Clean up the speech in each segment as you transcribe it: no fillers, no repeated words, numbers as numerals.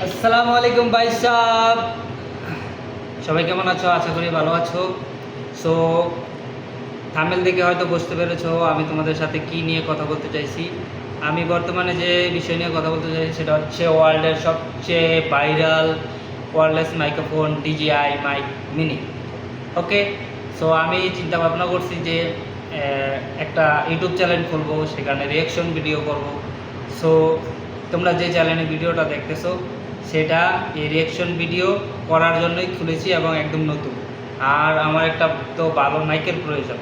আসসালামু আলাইকুম ভাই সাহেব, সবাই কেমন আছো? আশা করি ভালো আছো। সো থাম্বনেল দেখে হয়তো বুঝতে পেরেছো আমি তোমাদের সাথে কি নিয়ে কথা বলতে চাইছি। আমি বর্তমানে যে বিষয় নিয়ে কথা বলতে চাইছি সেটা হচ্ছে ওয়ার্ল্ডের সবচেয়ে viral wireless microphone DJI mic mini. Okay, so আমি চিন্তা ভাবনা করছি যে একটা ইউটিউব চ্যানেল খুলবো, সেখানে রিয়াকশন ভিডিও করব। সো তোমরা যে চ্যানেলে ভিডিওটা দেখতেছো সেটা এই রিয়াকশন ভিডিও করার জন্যই খুলেছি এবং একদম নতুন। আর আমার একটা তো ভালো মাইকের প্রয়োজন।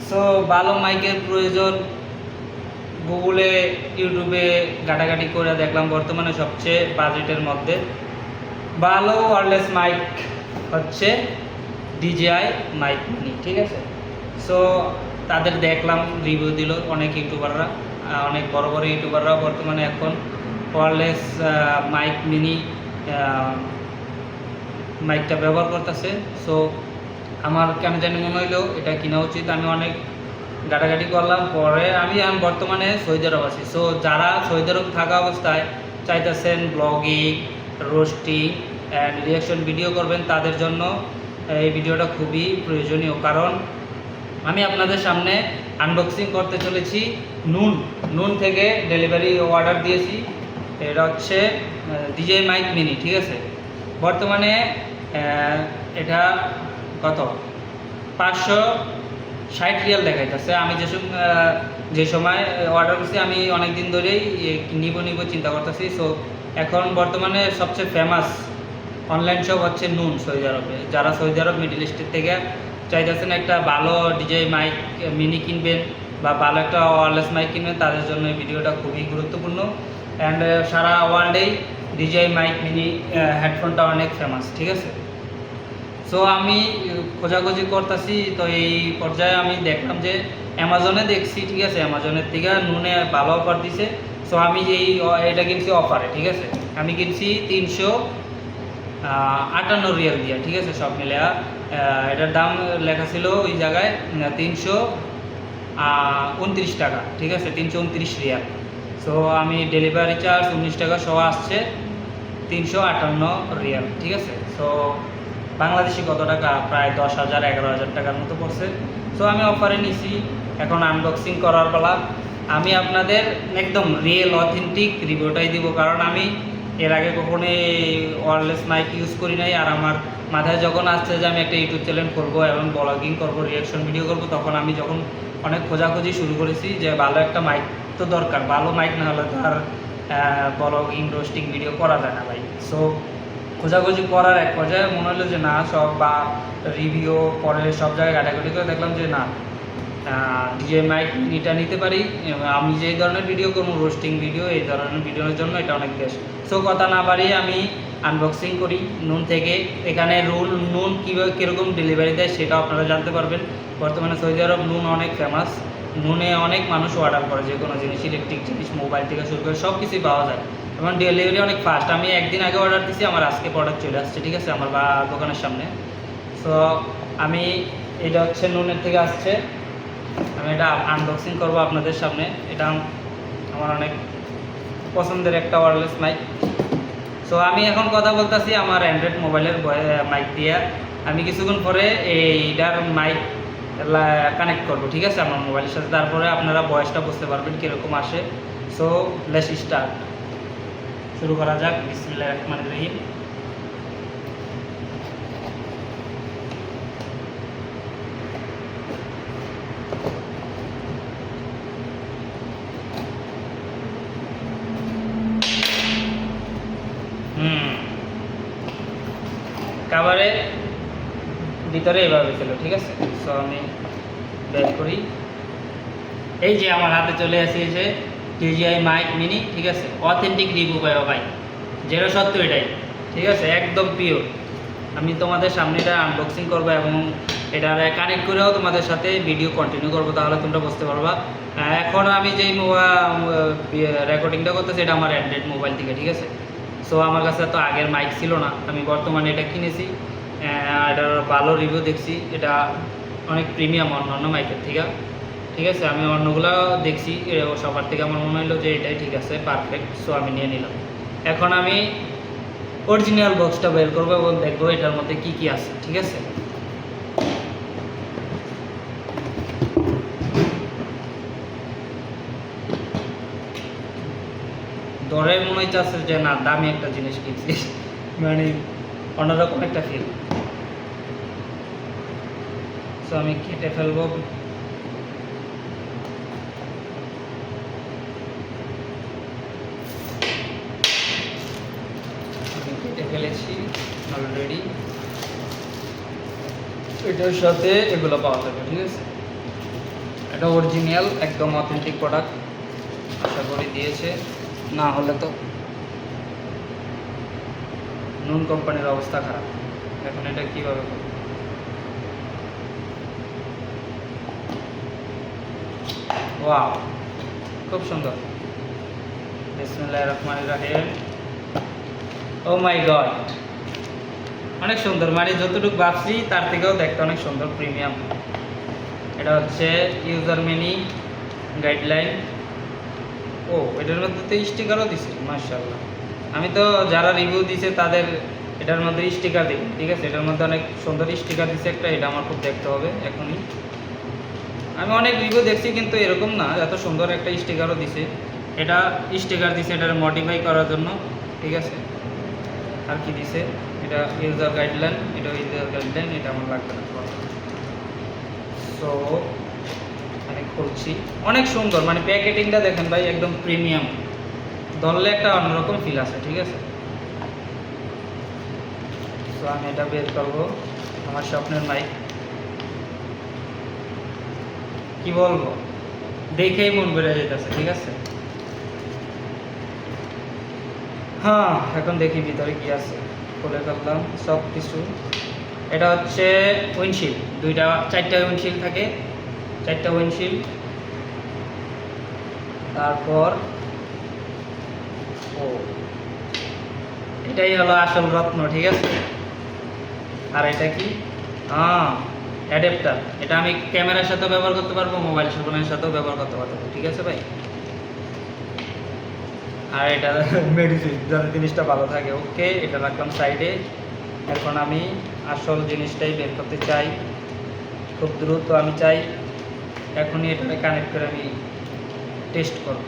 সো ভালো মাইকের প্রয়োজন, গুগলে ইউটিউবে ঘাটাঘাটি করে দেখলাম বর্তমানে সবচেয়ে বাজেটের মধ্যে ভালো ওয়্যারলেস মাইক হচ্ছে DJI মাইক মিনি। ঠিক আছে, সো তাদের দেখলাম রিভিউ দিল অনেক ইউটিউবাররা, অনেক বড় বড় ইউটিউবাররা বর্তমানে এখন ওয়্যারলেস মাইক মিনি মাইকটা ব্যবহার করতেছে। সো আমার কেন জানি মনে হইলো এটা কেনা উচিত। আমি অনেক ঘাটাঘাটি করলাম, পরে আমি বর্তমানে সৌদি আরব আছি। সো যারা সৌদি আরব থাকা অবস্থায় চাইতেছেন blogging, roasting and reaction video করবেন, তাদের জন্য এই ভিডিওটা খুবই প্রয়োজনীয়। কারণ আমি আপনাদের সামনে আনবক্সিং করতে চলেছি নুন থেকে ডেলিভারি অর্ডার দিয়েছি। এটা হচ্ছে DJI মাইক মিনি। ঠিক আছে, বর্তমানে এটা কত 560 রিয়াল দেখাইতেছে। আমি যে সময় অর্ডার করছি আমি অনেক দিন ধরেই নিব চিন্তা করতেছি। সো এখন বর্তমানে সবচেয়ে ফেমাস অনলাইন শপ হচ্ছে নুন সৌদি আরবে। যারা সৌদি আরব মিডল ইস্টের থেকে চাইতেছেন একটা ভালো DJI মাইক মিনি কিনবেন বা ভালো একটা ওয়্যারলেস মাইক কিনবেন, তাদের জন্য এই ভিডিওটা খুবই গুরুত্বপূর্ণ। অ্যান্ড সারা ওয়ার্ল্ডেই DJI মাইক মিনি হেডফোনটা অনেক ফেমাস। ঠিক আছে, সো আমি খোঁজাখুঁজি করতেছি, তো এই পর্যায়ে আমি দেখলাম যে অ্যামাজনে দেখছি। ঠিক আছে, অ্যামাজনের থেকে নুনে ভালো অফার দিছে। সো আমি এটা কিনছি অফারে। ঠিক আছে, আমি কিনছি 358 রিয়াল দিয়ে। ঠিক আছে, সব মিলে এটার দাম লেখা ছিল ওই জায়গায় 329 টাকা। ঠিক আছে, 329 রিয়াল। সো আমি ডেলিভারি চার্জ 19 টাকা সহ আসছে 358 রিয়াল। ঠিক আছে, সো বাংলাদেশি কত টাকা? প্রায় 10,000 11,000 টাকার মতো পড়ছে। সো আমি অফারে নিছি, এখন আনবক্সিং করার পালা। আমি আপনাদের একদম রিয়েল অথেন্টিক রিভিউটাই দিব, কারণ আমি এর আগে কখনো ওয়্যারলেস মাইক ইউজ করি নাই। আর আমার মাথায় যখন আসছে যে আমি একটা ইউটিউব চ্যানেল করবো এবং ব্লগিং করবো, রিয়াকশন ভিডিও করবো, তখন আমি যখন অনেক খোঁজাখুঁজি শুরু করেছি যে ভালো একটা মাইক তো দরকার, ভালো মাইক না হলে তো আর ব্লগিং রোস্টিং ভিডিও করা যায় না ভাই। সো খোঁজাখুঁজি করার এক পর্যায়ে মনে হলো যে না, সব বা রিভিউ পরে সব জায়গায় ঘাটাঘাটি করে দেখলাম যে না, DJI মাইক মিনিটা নিতে পারি। আমি যে ধরনের ভিডিও করবো, রোস্টিং ভিডিও, এই ধরনের ভিডিওর জন্য এটা অনেক বেস্ট। সো কথা না বাড়িয়ে আমি আনবক্সিং করি নুন থেকে। এখানে নুন কীভাবে কীরকম ডেলিভারি দেয় সেটাও আপনারা জানতে পারবেন। বর্তমানে সৌদি আরব নুন অনেক ফেমাস। নুনে অনেক মানুষ অর্ডার করে, যে কোনো জিনিস, ইলেকট্রিক জিনিস, মোবাইল থেকে শুরু করে সব কিছুই পাওয়া যায় এবং ডেলিভারি অনেক ফাস্ট। আমি একদিন আগে অর্ডার দিয়েছি, আমার আজকে প্রোডাক্ট চলে আসছে। ঠিক আছে, আমার দোকানের সামনে। সো আমি এটা হচ্ছে নুনের থেকে আসছে, আমি এটা আনবক্সিং করব আপনাদের সামনে। এটা আমার অনেক পছন্দের একটা ওয়্যারলেস মাইক। সো আমি এখন কথা বলতেছি আমার অ্যান্ড্রয়েড মোবাইলের মাইক দিয়ে। আমি কিছুক্ষণ পরে এইটার মাইক কানেক্ট করবো। ঠিক আছে, আমার মোবাইলের সাথে, তারপরে আপনারা ভয়েসটা বুঝতে পারবেন কীরকম আসে। সো লেটস স্টার্ট, শুরু করা যাক। বিসমিল্লাহির রহমানির রহিম। কাভারে ভিতরে এভাবে ছিল। ঠিক আছে, সো আমি বের করি। এই যে আমার হাতে চলে আসিয়েছে DJI মাইক মিনি। ঠিক আছে, অথেন্টিক রিভিউ পাইবা ভাই, যেটা সত্য এটাই। ঠিক আছে, একদম পিওর। আমি তোমাদের সামনে এটা আনবক্সিং করবো এবং এটা কানেক্ট করেও তোমাদের সাথে ভিডিও কন্টিনিউ করবো, তাহলে তোমরা বুঝতে পারবা। এখন আমি যেই রেকর্ডিংটা করতেছি এটা আমার অ্যান্ড্রয়েড মোবাইল থেকে। ঠিক আছে, সো আমার কাছে তো আগের মাইক ছিল না, আমি বর্তমানে এটা কিনেছি। এটার ভালো রিভিউ দেখছি, এটা অনেক প্রিমিয়াম অন্য মাইকের থেকে। ঠিক আছে, আমি অন্যগুলো দেখছি, সবার থেকে আমার মনে হলো যে এটাই ঠিক আছে, পারফেক্ট। সো আমি নিয়ে নিলাম। এখন আমি অরিজিনাল বক্সটা বের করবো এবং দেখবো এটার মধ্যে কি কি আছে, ঠিক আছে? ধরে মনে হইতেছে যে না দামি একটা জিনিস কিনছি, মানে অন্যরকম একটা ফিল। সো আমি কেটে ফেলবো। আমি কেটে ফেলেছি অলরেডি। এটার সাথে এগুলো পাওয়া যাবে, ঠিক আছে? এটা অরিজিনাল একদম অথেন্টিক প্রোডাক্ট আশা করি দিয়েছে, না হলে তো নুন কোম্পানির অবস্থা খারাপ। এখন এটা কীভাবে করব? ওয়াও, খুব সুন্দর। বিসমিল্লাহির রহমানির রহিম। ও মাই গড, অনেক সুন্দর, মানে যতটুকু ভাবছি তার থেকেও দেখতে অনেক সুন্দর, প্রিমিয়াম। এটা হচ্ছে ইউজার মেনি গাইডলাইন। ও, এটার মধ্যে তো স্টিকারও দিছে, মাশাআল্লাহ। আমি তো যারা রিভিউ দিছে তাদের এটার মধ্যে স্টিকার দিই, ঠিক আছে? এটার মধ্যে অনেক সুন্দর স্টিকার দিছে একটা, এটা আমার খুব দেখতে হবে এখনই। আমি অনেক রিভিউ দেখছি কিন্তু এরকম না, এত সুন্দর একটা স্টিকারও দিছে। এটা স্টিকার দিছে এটার মডিফাই করার জন্য, ঠিক আছে? আর কি দিছে? এটা ইউজার গাইডলাইন, এটা ইউজার গাইডলাইন, এটা আমার লাগবে না। সো আমি খুলছি, অনেক সুন্দর, মানে প্যাকেটিংটা দেখেন ভাই, একদম প্রিমিয়াম। ধরলে একটা অন্যরকম ফিল আছে, ঠিক আছে? তো আমি এটা বের করবো, আমার স্বপ্নের মাইক। কি বলবো, দেখেই মন বেড়ে যেতেছে, ঠিক আছে? হ্যাঁ, এখন দেখি ভিতরে কি আছে। খুলে ফেললাম সব কিছু। এটা হচ্ছে উইন্ডশিল্ড, চারটা উইন্ডশিল্ড থাকে, চারটা উইন্ডশিল্ড। তারপর ও, এটাই হলো আসল রত্ন, ঠিক আছে? আর এটা কি? হ্যাঁ, অ্যাডাপ্টার। এটা আমি ক্যামেরার সাথেও ব্যবহার করতে পারবো, মোবাইল ফোনের সাথেও ব্যবহার করতে পারবো, ঠিক আছে ভাই? আর এটা মেডিসিন, যাতে জিনিসটা ভালো থাকে। ওকে, এটা রাখলাম সাইডে। এখন আমি আসল জিনিসটাই বের করতে চাই, খুব দ্রুত আমি চাই এখনই এটাকে কানেক্ট করে আমি টেস্ট করব।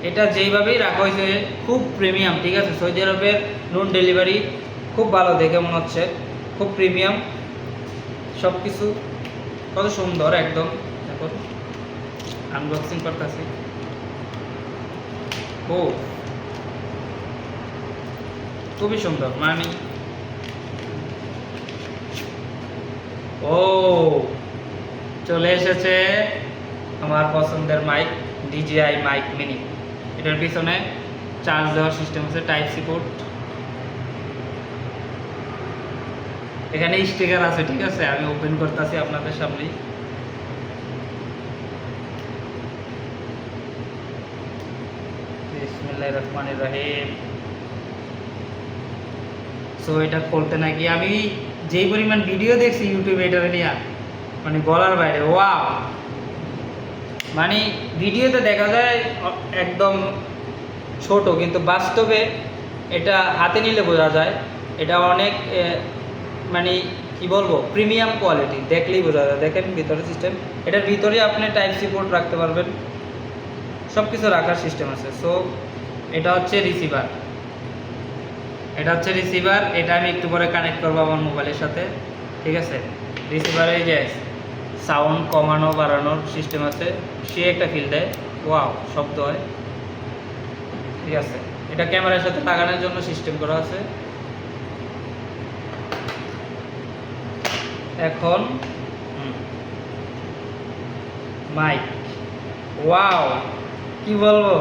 এটা যেইভাবেই রাখা হয়েছে খুব প্রিমিয়াম, ঠিক আছে? সৌদি আরবের নুন ডেলিভারি খুব ভালো দেখে মনে হচ্ছে, খুব প্রিমিয়াম সব কিছু, কত সুন্দর একদম। দেখুন, আনবক্সিং করতেছি। ও, খুবই সুন্দর, মানে ও, চলে এসেছে আমার পছন্দের মাইক, DJI মাইক মিনি। এটার পিছনে চার্জ দেওয়ার সিস্টেম আছে, টাইপ সি পোর্ট। এখানে স্টিকার আছে, ঠিক আছে? আমি ওপেন করতেছি আপনাদের সামনেই। বিসমিল্লাহির রহমানির রহিম। সো এটা খুলতে নাকি আমি যেই পরিমাণ ভিডিও দেখছি ইউটিউবে এটা নিয়ে, মানে বলার বাইরে। ওয়াও, মানে ভিডিওতে দেখা যায় একদম ছোট, কিন্তু বাস্তবে এটা হাতে নিলে বোঝা যায় এটা অনেক মানে কি বলবো, প্রিমিয়াম কোয়ালিটি, দেখলেই বোঝা যায়। দেখেন ভিতরে সিস্টেম, এটার ভিতরে আপনি টাইপ সি পোর্ট রাখতে পারবেন, সব কিছু রাখার সিস্টেম আছে। সো এটা হচ্ছে রিসিভার, এটা আমি একটু পরে কানেক্ট করবো আমার মোবাইলের সাথে, ঠিক আছে? রিসিভারে যে সাউন্ড কমানো বাড়ানোর সিস্টেম আছে, সে একটা ফিল দেয়, ওয়াও শব্দ হয়, ঠিক আছে? এটা ক্যামেরার সাথে লাগানোর জন্য সিস্টেম করা আছে। এখন মাইক, ওয়াও, কি বলবো,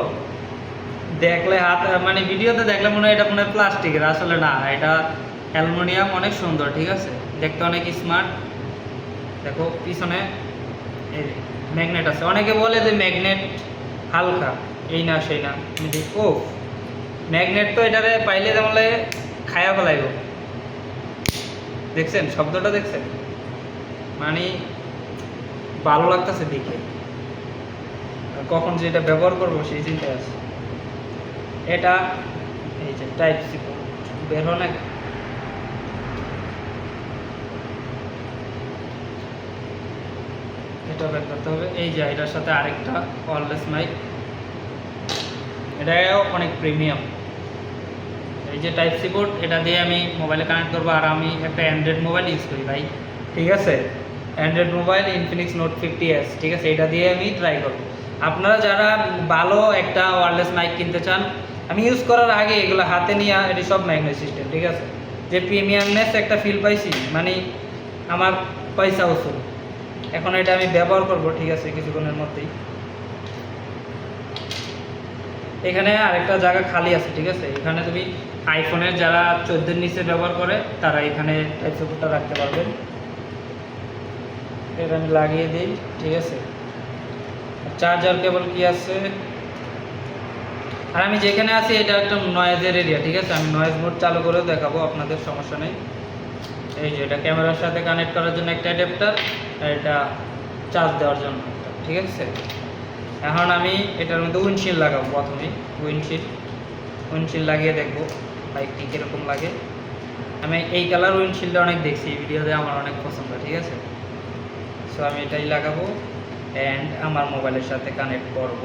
দেখলে হাত, মানে ভিডিওতে দেখলে মনে হয় এটা মনে হয় প্লাস্টিকের, আসলে না, এটা অ্যালুমিনিয়াম, অনেক সুন্দর, ঠিক আছে? দেখতে অনেক স্মার্ট। দেখো পিছনে ম্যাগনেট আছে, অনেকে বলে যে ম্যাগনেট হালকা, এই না সেই না। ও, ম্যাগনেট তো এটারে পাইলে যেমন খায়া ফেলাইব। দেখছেন শব্দটা, দেখছেন? মানে ভালো লাগতেছে দেখে, কখন যেটা ব্যবহার করবো সেই চিন্তায় আছে। এটা টাইপ সি বের হয় না, এটা বের করতে হবে। এই যে এটার সাথে আরেকটা ওয়্যারলেস মাইক, এটাও অনেক প্রিমিয়াম। এই যে টাইপ সি পোর্ট, এটা দিয়ে আমি মোবাইলে কানেক্ট করবো। আর আমি একটা অ্যান্ড্রয়েড মোবাইল ইউজ করি ভাই, ঠিক আছে, Android mobile Infinix note 50s, ঠিক আছে, এটা দিয়ে আমি ট্রাই করবো। আপনারা যারা ভালো একটা ওয়্যারলেস মাইক কিনতে চান, আমি ইউজ করার আগে এগুলো হাতে নিয়ে, এটি সব ম্যাগনেট সিস্টেম, ঠিক আছে, যে প্রিমিয়ামনেস একটা ফিল পাইছি, মানে আমার পয়সা উসুল। এখন এটা আমি ব্যবহার করব, ঠিক আছে, কিছুক্ষণের মধ্যেই। এখানে আরেকটা জায়গা খালি আছে, ঠিক আছে, এখানে তুমি আইফোনের যারা 14 নিচে ব্যবহার করে তারা এখানে টাইপ সি পোর্টটা রাখতে পারবেন। এটা আমি লাগিয়ে দিই, ঠিক আছে। চার্জার কেবল কি আছে, আর আমি যেখানে আছি এটা একটা নয়েজের এরিয়া, ঠিক আছে, আমি নয়েজ মোড চালু করে দেখাবো আপনাদের, সমস্যা নেই। এই যে এটা ক্যামেরার সাথে কানেক্ট করার জন্য একটা অ্যাডাপ্টার, আর এটা চার্জ দেওয়ার জন্য একটা, ঠিক আছে। এখন আমি এটার মধ্যে উইন্ডশিল্ড লাগাবো প্রথমেই, উইন্ডশিল্ড লাগিয়ে দেখবো বাইকটি কীরকম লাগে। আমি এই কালার উইন্ডশিল্ডটা অনেক দেখছি ভিডিওতে, আমার অনেক পছন্দ, ঠিক আছে। সো আমি এটাই লাগাবো অ্যান্ড আমার মোবাইলের সাথে কানেক্ট করব,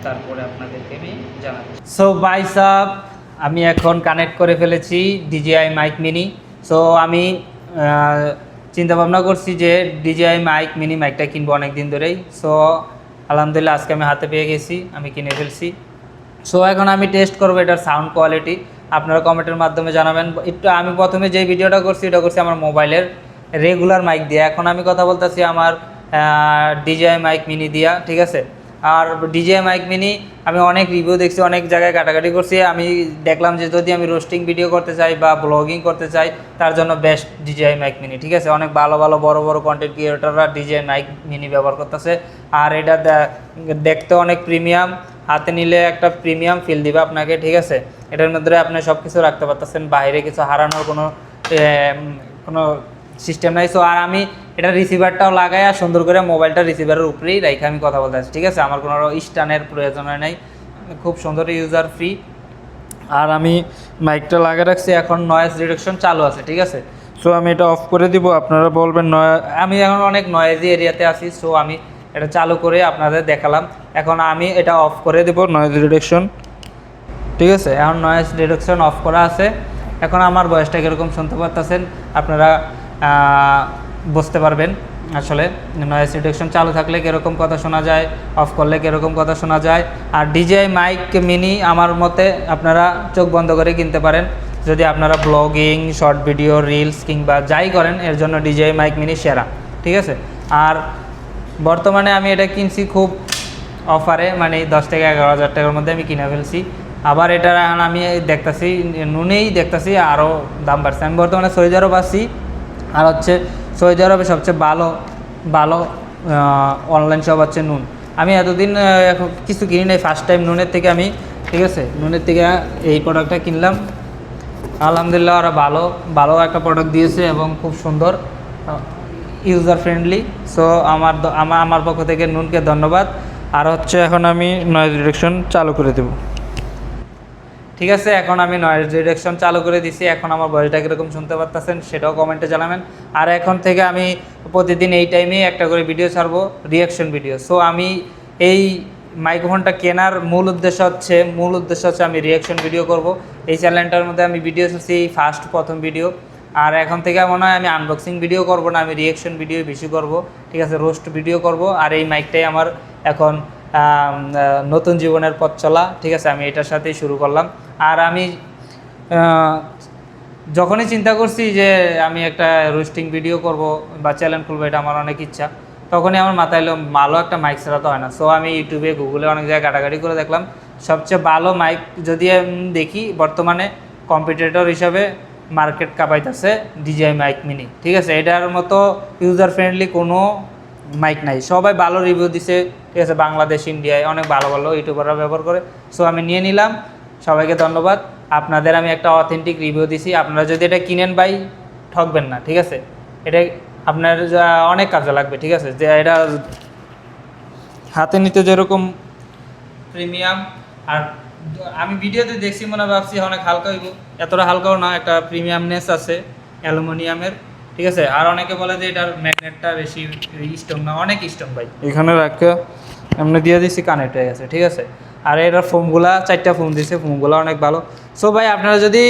তারপরে আপনাদেরকে আমি জানাবো। সো বাই সাব, আমি এখন কানেক্ট করে ফেলেছি DJI মাইক মিনি। সো আমি চিন্তা ভাবনা করছি যে DJI মাইক মিনি মাইকটা কিনবো অনেক দিন ধরেই। সো আলহামদুলিল্লাহ আজকে আমি হাতে পেয়ে গেছি, আমি কিনে ফেলছি। সো এখন আমি টেস্ট করবো এটার সাউন্ড কোয়ালিটি, আপনারা কমেন্টের মাধ্যমে জানাবেন। একটু আমি প্রথমে যে ভিডিওটা করছি এটা করছি আমার মোবাইলের রেগুলার মাইক দিয়ে, এখন আমি কথা বলতেছি আমার DJI মাইক মিনি দিয়া, ঠিক আছে। আর DJI মাইক মিনি আমি অনেক রিভিউ দেখছি, অনেক জায়গায় কাটাকাটি করছি। আমি দেখলাম যে যদি আমি রোস্টিং ভিডিও করতে চাই বা ব্লগিং করতে চাই, তার জন্য বেস্ট DJI মাইক মিনি, ঠিক আছে। অনেক ভালো ভালো বড় বড় কন্টেন্ট ক্রিয়েটররা DJI মাইক মিনি ব্যবহার করতেছে। আর এটা দেখতে অনেক প্রিমিয়াম, হাতে নিলে একটা প্রিমিয়াম ফিল দিবে আপনাকে, ঠিক আছে। এটার মধ্যে আপনি সব কিছু রাখতে পারতেছেন, বাইরে কিছু হারানোর কোনো সিস্টেম নাই। সো আর আমি এটা রিসিভারটাও লাগাই আর সুন্দর করে মোবাইলটা রিসিভারের উপরেই রেখে আমি কথা বলতে আছি, ঠিক আছে। আমার কোনো স্ট্যান্ডের প্রয়োজন নাই, খুব সুন্দর, ইউজার ফ্রি। আর আমি মাইকটা লাগিয়ে রাখছি, এখন নয়েজ রিডাকশন চালু আছে, ঠিক আছে। সো আমি এটা অফ করে দিব, আপনারা বলবেন আমি এখন অনেক নয়েজি এরিয়াতে আছি। সো আমি এটা চালু করে আপনাদের দেখালাম। এখন আমি এটা অফ করে দেব নয়েজ রিডাকশন, ঠিক আছে। এখন নয়েজ রিডাকশন অফ করা আছে। এখন আমার ভয়েসটা কীরকম শুনতে পারতেছেন আপনারা বুঝতে পারবেন। আসলে নয়েজ রিডাকশন চালু থাকলে কীরকম কথা শোনা যায়, অফ করলে কীরকম কথা শোনা যায়। আর DJI মাইক মিনি আমার মতে আপনারা চোখ বন্ধ করে কিনতে পারেন, যদি আপনারা ব্লগিং, শর্ট ভিডিও, রিলস কিংবা যাই করেন, এর জন্য DJI মাইক মিনি সেরা, ঠিক আছে। আর বর্তমানে আমি এটা কিনছি খুব অফারে, মানে 10 থেকে 11,000 টাকার মধ্যে আমি কিনে ফেলছি। আবার এটা এখন আমি দেখতেছি নুনেই দেখতেছি আরও দাম বাড়ছে। আমি বর্তমানে সৌদি আরব আছি, আর হচ্ছে সৌদি আরবে সবচেয়ে ভালো ভালো অনলাইন শপ হচ্ছে নুন। আমি এতদিন এখন কিছু কিনি নাই, ফার্স্ট টাইম নুনের থেকে আমি, ঠিক আছে, নুনের থেকে এই প্রোডাক্টটা কিনলাম। আলহামদুলিল্লাহ ওরা ভালো ভালো একটা প্রোডাক্ট দিয়েছে এবং খুব সুন্দর, ইউজার ফ্রেন্ডলি। সো আমার পক্ষ থেকে নুনকে ধন্যবাদ। আর হচ্ছে এখন আমি নয়েজ রিডাকশন চালু করে দেব, ঠিক আছে। এখন আমি নয়েজ রিডাকশন চালু করে দিছি। এখন আমার ভয়েসটা কীরকম শুনতে পারতেছেন সেটাও কমেন্টে জানাবেন। আর এখন থেকে আমি প্রতিদিন এই টাইমেই একটা করে ভিডিও ছাড়বো, রিয়াকশন ভিডিও। সো আমি এই মাইক্রোফোনটা কেনার মূল উদ্দেশ্য হচ্ছে আমি রিয়াকশন ভিডিও করব। এই চ্যানেলটার মধ্যে আমি ভিডিও করছি প্রথম ভিডিও। আর এখন থেকে মনে হয় আমি আনবক্সিং ভিডিও করব না, আমি রিয়াকশন ভিডিও বেশি করব, ঠিক আছে, রোস্ট ভিডিও করব। আর এই মাইকটাই আমার এখন নতুন জীবনের পথ চলা, ঠিক আছে, আমি এটার সাথেই শুরু করলাম। আর আমি যখনই চিন্তা করছি যে আমি একটা রোস্টিং ভিডিও করব বা চ্যানেল খুলবো, এটা আমার অনেক ইচ্ছা, তখনই আমার মাথায় এলো ভালো একটা মাইক ছাড়া তো হয় না। সো আমি ইউটিউবে, গুগলে অনেক জায়গায় ঘাটাঘাটি করে দেখলাম, সবচেয়ে ভালো মাইক যদি দেখি বর্তমানে কম্পিটিটর হিসাবে মার্কেট কাঁপাইতেছে DJI মাইক মিনি, ঠিক আছে। এটার মতো ইউজার ফ্রেন্ডলি কোনো মাইক নাই, সবাই ভালো রিভিউ দিছে, ঠিক আছে। বাংলাদেশ, ইন্ডিয়ায় অনেক ভালো ভালো ইউটিউবাররা ব্যবহার করে। সো আমি নিয়ে নিলাম, সবাইকে ধন্যবাদ। আপনাদের আমি একটা অথেন্টিক রিভিউ দিছি, আপনারা যদি এটা কিনেন ভাই ঠকবেন না, ঠিক আছে। এটা আপনার অনেক কাজে লাগবে, ঠিক আছে। যে এটা হাতে নিতে যেরকম প্রিমিয়াম আর আমি ভিডিওতে দেখছি মনে হয় ভাবছি অনেক হালকা হইব, এতটা হালকাও না, একটা প্রিমিয়ামনেস আছে অ্যালুমিনিয়ামের, ঠিক আছে। আর অনেকে বলে যে এটার ম্যাগনেটটা বেশি স্ট্রং না, অনেক স্ট্রং ভাই। এখানে রাখা এমনি দিয়ে দিচ্ছি, কানেক্ট হয়ে গেছে, ঠিক আছে। আর এটার ফোমগুলা 4টা ফোম দিছে, ফোমগুলো অনেক ভালো। সো ভাই আপনারা যদি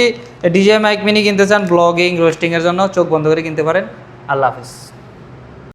ডিজে মাইক মিনি কিনতে চান ব্লগিং রোস্টিংয়ের জন্য, চোখ বন্ধ করে কিনতে পারেন। আল্লাহ হাফিজ।